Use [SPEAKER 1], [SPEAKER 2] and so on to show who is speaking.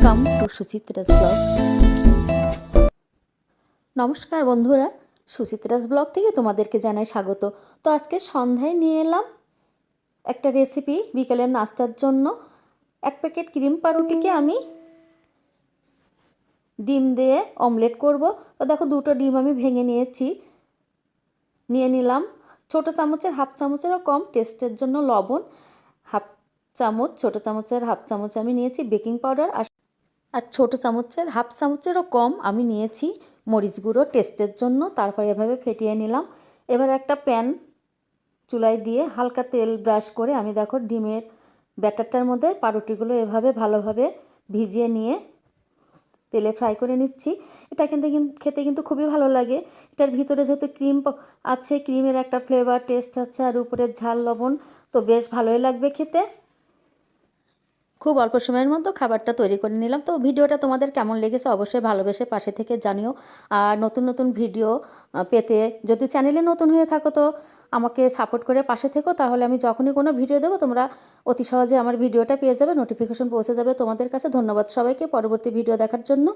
[SPEAKER 1] Welcome to সুচিত্রাস blog. নমস্কার বন্ধুরা, সুচিত্রাস blog থেকে তোমাদেরকে জানাই স্বাগত। তো আজকে সন্ধ্যায় নিয়ে এলাম একটা রেসিপি বিকেলের নাস্তার জন্য। এক প্যাকেট ক্রিম পাউরুটিকে আমি ডিম দিয়ে অমলেট করব। তো দেখো, দুটো ডিম আমি ভেঙে নিয়েছি। নিয়ে নিলাম ছোটো চামচের হাফ চামচেরও কম টেস্টের জন্য লবণ, হাফ চামচ ছোটো চামচের হাফ চামচ আমি নিয়েছি বেকিং পাউডার, আর ছোটো চামচের হাফ চামচেরও কম আমি নিয়েছি মরিচ গুঁড়ো টেস্টের জন্য। তারপরে এভাবে ফেটিয়ে নিলাম। এবার একটা প্যান চুলায় দিয়ে হালকা তেল ব্রাশ করে আমি দেখো ডিমের ব্যাটারটার মধ্যে পাউরুটিগুলো এভাবে ভালোভাবে ভিজিয়ে নিয়ে তেলে ফ্রাই করে নিচ্ছি। এটা খেতে কিন্তু খুবই ভালো লাগে। এটার ভিতরে যেহেতু ক্রিম আছে, ক্রিমের একটা ফ্লেভার টেস্ট আছে, আর উপরে ঝাল লবণ, তো বেশ ভালোই লাগবে খেতে। খুব অল্প সময়ের মধ্যে খাবারটা তৈরি করে নিলাম। তো ভিডিওটা তোমাদের কেমন লেগেছে অবশ্যই ভালোবেসে পাশে থেকে জানিও। আর নতুন নতুন ভিডিও পেতে যদি চ্যানেলে নতুন হয়ে থাকো তো আমাকে সাপোর্ট করে পাশে থেকো, তাহলে আমি যখনই কোনো ভিডিও দেবো তোমরা অতি সহজে আমার ভিডিওটা পেয়ে যাবে, নোটিফিকেশন পৌঁছে যাবে তোমাদের কাছে। ধন্যবাদ সবাইকে পরবর্তী ভিডিও দেখার জন্য।